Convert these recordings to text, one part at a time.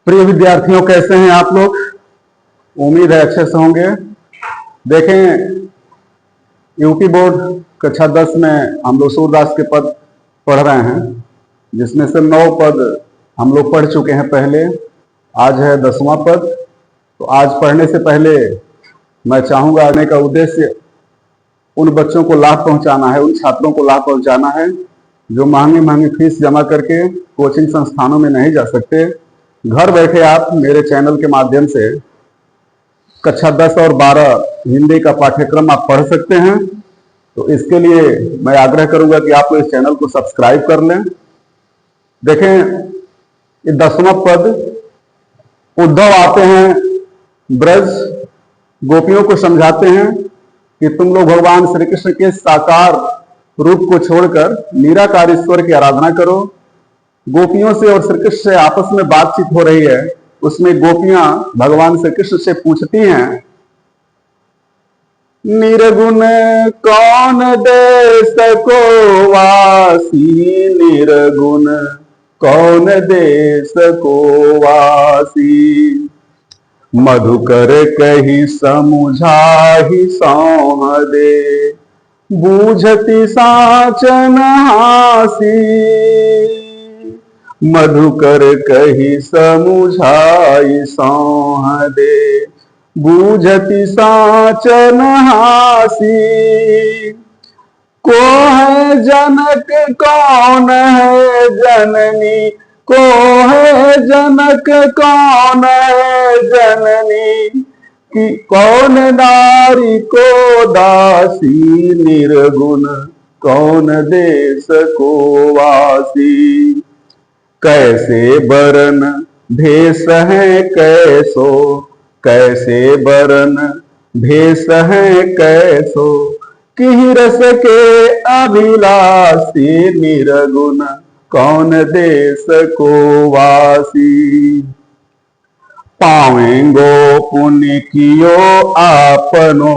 प्रिय विद्यार्थियों, कैसे हैं आप लोग? उम्मीद है अच्छे से होंगे। देखें, यूपी बोर्ड कक्षा 10 में हम लोग सूरदास के पद पढ़ रहे हैं, जिसमें से 9 पद हम लोग पढ़ चुके हैं पहले। आज है 10वां पद। तो आज पढ़ने से पहले मैं चाहूंगा, आने का उद्देश्य उन बच्चों को लाभ पहुंचाना है, उन छात्रों को लाभ पहुंचाना है जो महंगी महंगी फीस जमा करके कोचिंग संस्थानों में नहीं जा सकते। घर बैठे आप मेरे चैनल के माध्यम से कक्षा 10 और 12 हिंदी का पाठ्यक्रम आप पढ़ सकते हैं। तो इसके लिए मैं आग्रह करूंगा कि आप लोग इस चैनल को सब्सक्राइब कर लें। देखें, ये 10वां पद, उद्धव आते हैं ब्रज, गोपियों को समझाते हैं कि तुम लोग भगवान श्री कृष्ण के साकार रूप को छोड़कर निराकार ईश्वर की आराधना करो। गोपियों से और श्री कृष्ण से आपस में बातचीत हो रही है। उसमें गोपियां भगवान श्री कृष्ण से पूछती हैं, निर्गुण कौन दे सको वासी, निर्गुण कौन दे सको वासी, मधुकर कही समुझाहि सौह दे, बूझति साचन हासी, मधुकर कही समुझाई सौह दे, बूझति साचन हासी, को है जनक कौन है जननी, को है जनक कौन है जननी, कि कौन नारी को दासी, निर्गुण कौन देश को वासी, कैसे बरन भेष है कैसो, कैसे बरन भेष है कैसो, कि रस के अभिलाषी, निर्गुण कौन देश को वासी, पावेंगो पुण्य कियो आपनो,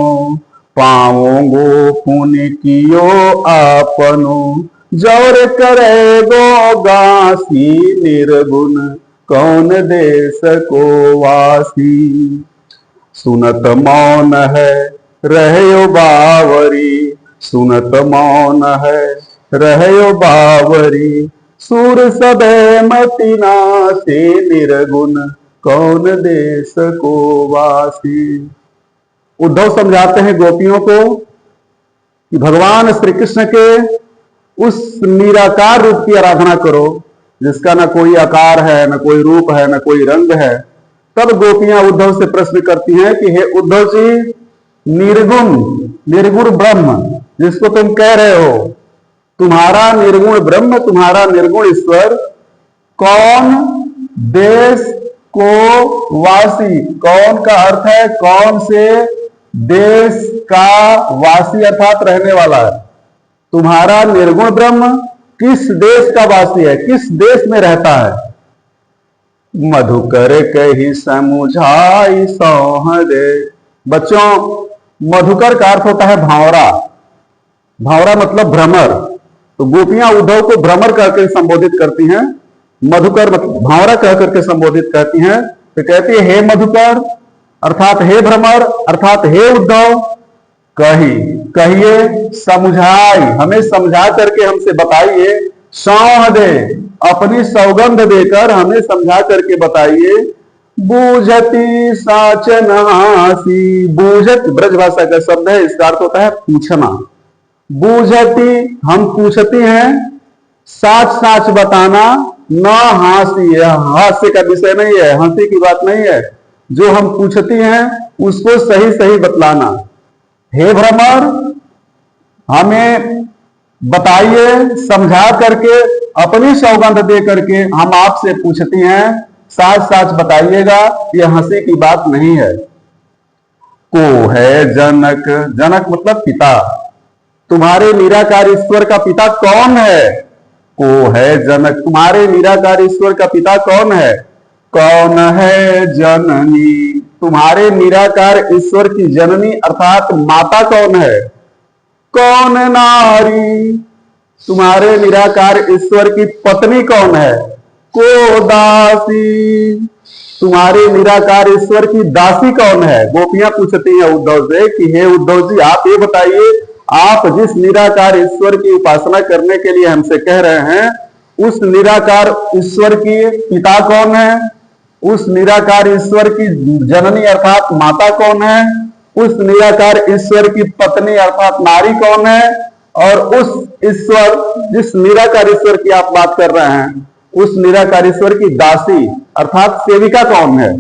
पावोंगो पुण्य कियो आपनो, जौर करे गो गासी, निर्गुण कौन देश को वासी, सुनत मौन है रहयो बावरी, सुनत मौन है रहयो बावरी, सूर सबे मति नासे, निर्गुण कौन देश को वासी। उद्धव समझाते हैं गोपियों को कि भगवान श्री कृष्ण के उस निराकार रूप की आराधना करो जिसका न कोई आकार है, न कोई रूप है, न कोई रंग है। तब गोपियां उद्धव से प्रश्न करती हैं कि हे उद्धव जी, निर्गुण निर्गुण ब्रह्म जिसको तुम कह रहे हो, तुम्हारा निर्गुण ब्रह्म, तुम्हारा निर्गुण ईश्वर कौन देश को वासी, कौन का अर्थ है कौन से देश का वासी अर्थात रहने वाला है। तुम्हारा निर्गुण ब्रह्म किस देश का वासी है, किस देश में रहता है। मधुकर कही समुझाई सौह दे। बच्चों, मधुकर का अर्थ होता है भावरा। भावरा मतलब भ्रमर। तो गोपियां उद्धव को भ्रमर कहकर संबोधित करती हैं, मधुकर मतलब भावरा कहकर के संबोधित करती हैं। तो कहती है, हे मधुकर अर्थात हे भ्रमर अर्थात हे उद्धव, कहिए, समझाई हमें समझा करके हमसे बताइए, सौह दे अपनी सौगंध देकर हमें समझा करके बताइए, बूझति साचन हासी। बूझत ब्रज भाषा का शब्द है, इसका अर्थ होता है पूछना। बूझति हम पूछती हैं, साच साच बताना, न हासी, हास्य का विषय नहीं है, हंसी की बात नहीं है। जो हम पूछती हैं उसको सही सही बतलाना। हे भ्रमर, हमें बताइए, समझा करके अपनी सौगंध दे करके हम आपसे पूछती हैं, साच साच बताइएगा, ये हंसी की बात नहीं है। को है जनक, जनक मतलब पिता, तुम्हारे निराकार ईश्वर का पिता कौन है। को है जनक, तुम्हारे निराकार ईश्वर का पिता कौन है। कौन है जननी, तुम्हारे निराकार ईश्वर की जननी अर्थात माता कौन है। कौन नारी, तुम्हारे निराकार ईश्वर की पत्नी कौन है। को दासी। तुम्हारे निराकार ईश्वर की दासी कौन है? गोपियां पूछती हैं उद्धव से कि हे उद्धव जी, आप ये बताइए, आप जिस निराकार ईश्वर की उपासना करने के लिए हमसे कह रहे हैं, उस निराकार ईश्वर की पिता कौन है? उस निराकार ईश्वर की जननी अर्थात माता कौन है? उस निराकार ईश्वर की पत्नी अर्थात नारी कौन है? और उस ईश्वर, जिस निराकार ईश्वर की आप बात कर रहे हैं, उस निराकार ईश्वर की दासी अर्थात सेविका कौन है?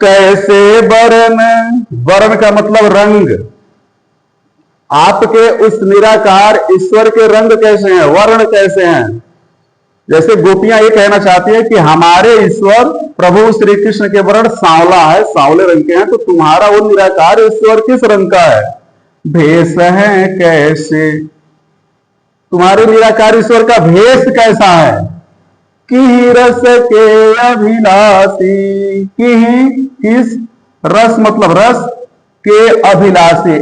कैसे वर्ण, वर्ण का मतलब रंग, आपके उस निराकार ईश्वर के रंग कैसे हैं, वर्ण कैसे हैं? जैसे गोपियां ये कहना चाहती है कि हमारे ईश्वर प्रभु श्री कृष्ण के वर्ण सांवला है, सांवले रंग के हैं, तो तुम्हारा वो निराकार ईश्वर किस रंग का है? भेष है कैसे, तुम्हारे निराकार ईश्वर का भेष कैसा है? कि रस के अभिलाषी, किस रस मतलब रस के अभिलाषी,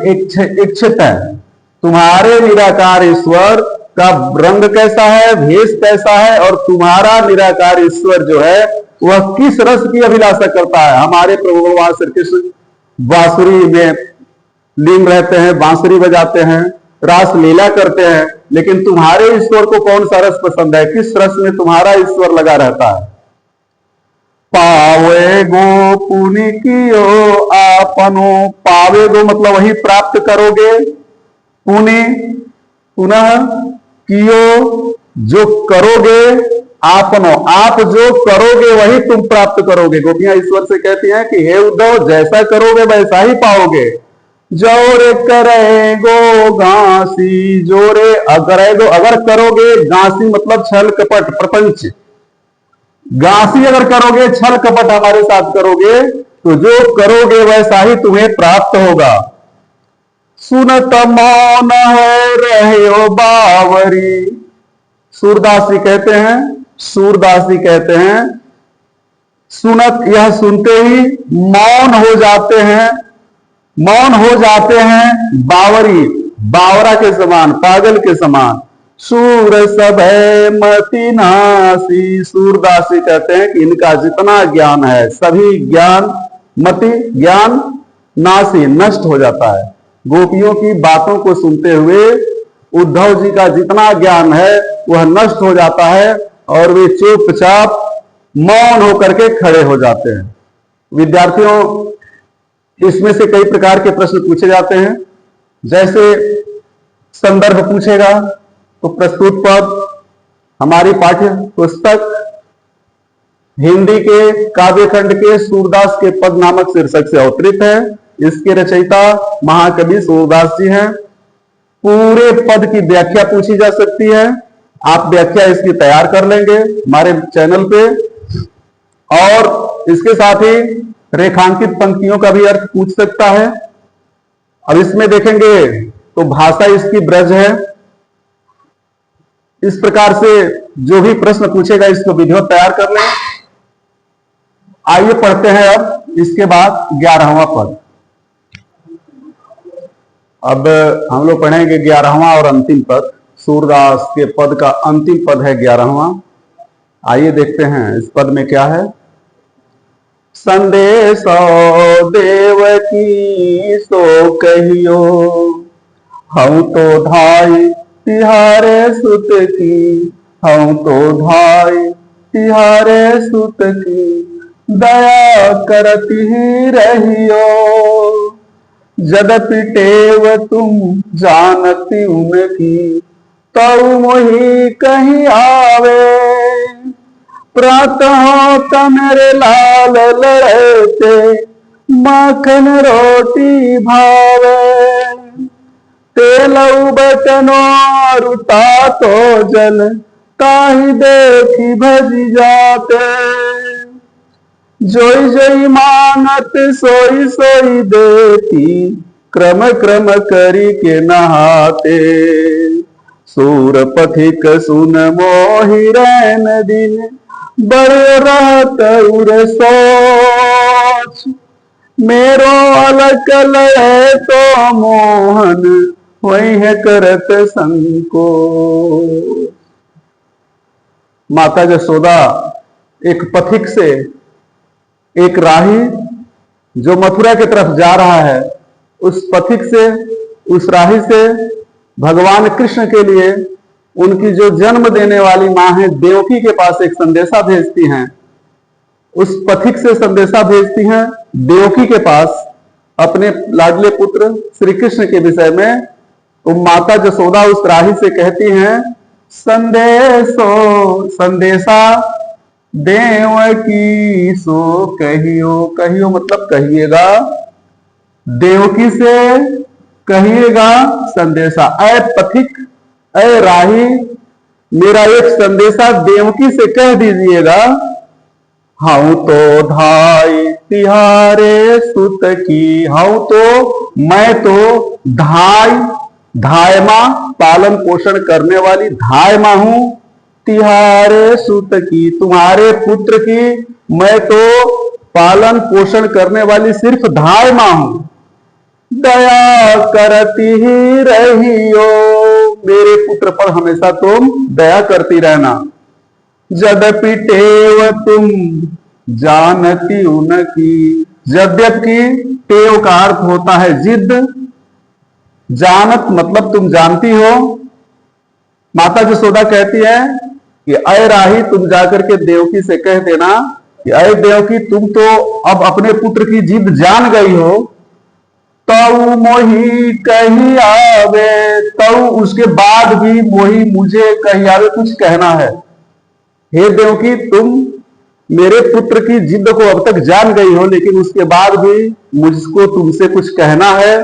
इच्छित है। तुम्हारे निराकार ईश्वर का रंग कैसा है, भेष कैसा है, और तुम्हारा निराकार ईश्वर जो है वह किस रस की अभिलाषा करता है? हमारे प्रभु भगवान श्री कृष्ण बांसुरी में लीन रहते हैं, बांसुरी बजाते हैं, रास लीला करते हैं, लेकिन तुम्हारे ईश्वर को कौन सा रस पसंद है? किस रस में तुम्हारा ईश्वर लगा रहता है? पावे गो पुनि कियो आपनो, पावे गो मतलब वही प्राप्त करोगे, पुनि पुनः, कियो जो करोगे, आपनो आप जो करोगे वही तुम प्राप्त करोगे। गोपियां ईश्वर से कहती हैं कि हे उद्धव, जैसा करोगे वैसा ही पाओगे। जोरे करेगो गांसी, जोरे अगर करोगे, गांसी मतलब छल कपट प्रपंच, गांसी अगर करोगे, छल कपट हमारे साथ करोगे, तो जो करोगे वैसा ही तुम्हें प्राप्त होगा। सुनत मौन है रहे बावरी, सूरदास जी कहते हैं, सूरदास जी कहते हैं, सुनत यह सुनते ही मौन हो जाते हैं, मौन हो जाते हैं बावरी, बावरा के समान, पागल के समान। सूर सब है मति नासी, सूरदासी कहते हैं कि इनका जितना ज्ञान है सभी ज्ञान, मति ज्ञान नासी नष्ट हो जाता है। गोपियों की बातों को सुनते हुए उद्धव जी का जितना ज्ञान है वह नष्ट हो जाता है और वे चुपचाप मौन होकर के खड़े हो जाते हैं। विद्यार्थियों, इसमें से कई प्रकार के प्रश्न पूछे जाते हैं। जैसे संदर्भ पूछेगा तो प्रस्तुत पद, हमारी पाठ्य पुस्तक हिंदी के काव्यखंड के सूरदास के पद नामक शीर्षक से अवतरित है। इसके रचयिता महाकवि सूरदास जी हैं। पूरे पद की व्याख्या पूछी जा सकती है, आप व्याख्या इसकी तैयार कर लेंगे हमारे चैनल पे, और इसके साथ ही रेखांकित पंक्तियों का भी अर्थ पूछ सकता है। अब इसमें देखेंगे तो भाषा इसकी ब्रज है। इस प्रकार से जो भी प्रश्न पूछेगा इसको विधिवत तैयार कर लें। आइए पढ़ते हैं अब इसके बाद 11वां पद। अब हम लोग पढ़ेंगे 11वां और अंतिम पद। सूरदास के पद का अंतिम पद है 11वां। आइए देखते हैं इस पद में क्या है। संदेश देव की सो कहियो, हम तो धाई तिहारे सुत की, हम तो धाई तिहारे सुत की, दया करती ही रहियो, जदपि टेव तुम जानती उनकी, तऊ मोही कहीं आवे, प्रातः तमेरे लाल लड़ते, माखन रोटी भावे, तेलऊ बटनो रुता तो जल, ताही देखी भजी जाते, जोई जोई मांगत सोई सोई देती, क्रम क्रम करी के नहाते, सूर पथिक सुन मोहि रैन दिन, बड़े रहत उर सोच, मेरो अलग लय तो मोहन, वही है करत संकोच। माता यशोदा एक पथिक से, एक राही जो मथुरा की तरफ जा रहा है, उस पथिक से, उस राही से भगवान कृष्ण के लिए उनकी जो जन्म देने वाली मां है देवकी के पास एक संदेशा भेजती हैं। उस पथिक से संदेशा भेजती हैं देवकी के पास अपने लाडले पुत्र श्री कृष्ण के विषय में। तो माता यशोदा उस राही से कहती हैं, संदेशा देवकी सो कहियो। कहियो मतलब कहिएगा, देवकी से कहिएगा संदेशा। ऐ पथिक, ऐ राही, मेरा एक संदेशा देवकी से कह दीजिएगा। हाउ तो धाई तिहारे सुत की, हाउ तो मैं तो धाई, धाय मां पालन पोषण करने वाली धाय मां हूं, तिहारे सुत की तुम्हारे पुत्र की मैं तो पालन पोषण करने वाली सिर्फ धाय मां हूं। दया करती ही रहियो, मेरे पुत्र पर हमेशा तुम दया करती रहना। यद्यपि टेव तुम जानती उनकी, यद्यपि टेव का अर्थ होता है जिद, जानत मतलब तुम जानती हो। माता यशोदा कहती है कि अय राही, तुम जाकर के देवकी से कह देना कि अय देवकी, तुम तो अब अपने पुत्र की जिद जान गई हो। तऊ मोही कही आवे, तऊ उसके बाद भी मोही मुझे कही आवे, कुछ कहना है। हे देवकी, तुम मेरे पुत्र की जिद को अब तक जान गई हो, लेकिन उसके बाद भी मुझको तुमसे कुछ कहना है।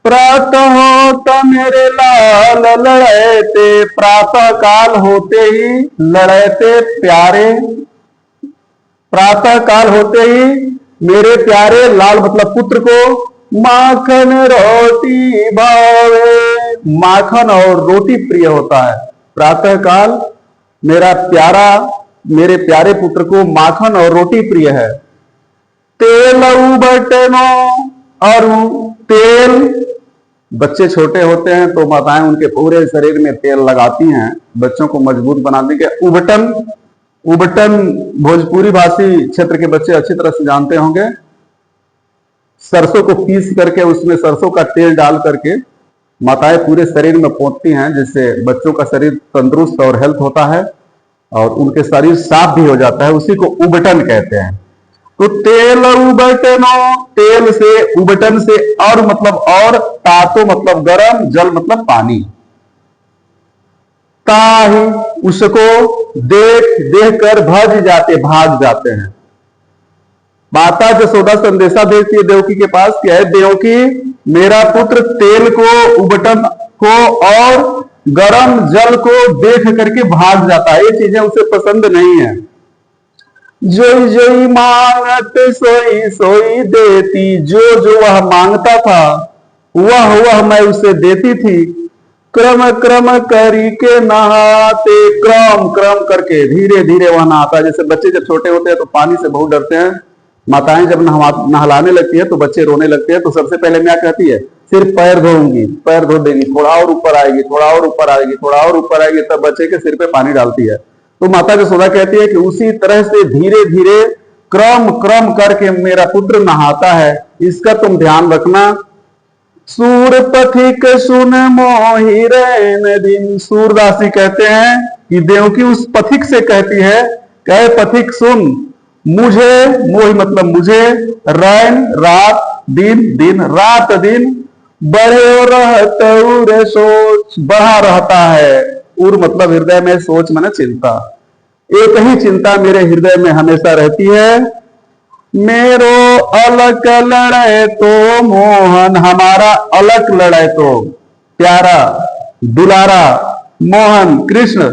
प्रातः होता मेरे लाल लड़ते, प्रातः काल होते ही लड़ते प्यारे, प्रातः काल होते ही मेरे प्यारे लाल मतलब पुत्र को माखन रोटी भावे, माखन और रोटी प्रिय होता है। प्रातः काल मेरा प्यारा, मेरे प्यारे पुत्र को माखन और रोटी प्रिय है। तेल उबटनो, और तेल, बच्चे छोटे होते हैं तो माताएं उनके पूरे शरीर में तेल लगाती हैं बच्चों को मजबूत बनाने के। उबटन, उबटन भोजपुरी भाषी क्षेत्र के बच्चे अच्छी तरह से जानते होंगे। सरसों को पीस करके उसमें सरसों का तेल डाल करके माताएं पूरे शरीर में पोंछती हैं, जिससे बच्चों का शरीर तंदुरुस्त और हेल्थ होता है और उनके शरीर साफ भी हो जाता है। उसी को उबटन कहते हैं। तो तेल उबटनो, तेल से, उबटन से और मतलब और, तातो मतलब गरम, जल मतलब पानी। ताही उसको देख देख कर भज जाते, भाग जाते हैं। माता यशोदा संदेशा भेजती है देवकी के पास कि है देवकी, मेरा पुत्र तेल को, उबटन को और गरम जल को देख करके भाग जाता है। ये चीजें उसे पसंद नहीं है। जोई जोई मांगत सोई सोई देती, जो जो वह मांगता था वह मैं उसे देती थी। क्रम क्रम करी के नहाते, क्रम क्रम करके धीरे धीरे वह नहाता। जैसे बच्चे जब छोटे होते हैं तो पानी से बहुत डरते हैं। माताएं जब नहलाने लगती है तो बच्चे रोने लगते हैं, तो सबसे पहले क्या कहती है, सिर्फ पैर धोऊंगी, पैर धो देंगी, थोड़ा और ऊपर आएगी, थोड़ा और ऊपर आएगी, थोड़ा और ऊपर आएगी, तब बच्चे के सिर पे पानी डालती है। तो माता यशोदा कहती है कि उसी तरह से धीरे धीरे क्रम क्रम करके मेरा पुत्र नहाता है, इसका तुम ध्यान रखना। सूर पथिक सुन मोहि रैन दिन, सूरदासी कहते हैं कि देवकी उस पथिक से कहती है, कहे पथिक सुन, मुझे, मोहि मतलब मुझे, रैन रात, दिन दिन रात दिन, बढ़े रहत उर सोच, बढ़ा रहता है। उर मतलब हृदय में, सोच माने चिंता। एक ही चिंता मेरे हृदय में हमेशा रहती है। मेरो अलक लड़े तो मोहन, हमारा अलक लड़े तो प्यारा दुलारा मोहन कृष्ण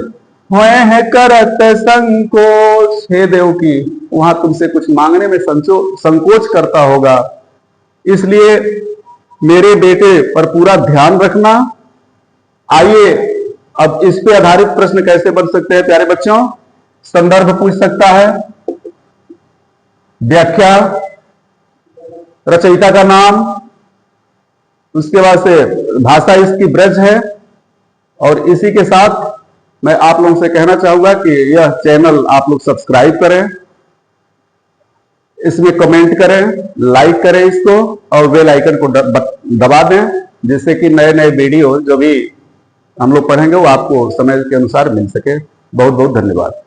हुए हैं करत संकोच। हे देवकी, वहां तुमसे कुछ मांगने में संकोच करता होगा, इसलिए मेरे बेटे पर पूरा ध्यान रखना। आइए अब इस पे आधारित प्रश्न कैसे बन सकते हैं प्यारे बच्चों। संदर्भ पूछ सकता है, व्याख्या, रचयिता का नाम, उसके बाद से भाषा इसकी ब्रज है, और इसी के साथ मैं आप लोगों से कहना चाहूंगा कि यह चैनल आप लोग सब्सक्राइब करें, इसमें कमेंट करें, लाइक करें इसको और बेल आइकन को दबा दें, जिससे कि नए नए वीडियो जो भी हम लोग पढ़ेंगे वो आपको समय के अनुसार मिल सके। बहुत बहुत धन्यवाद।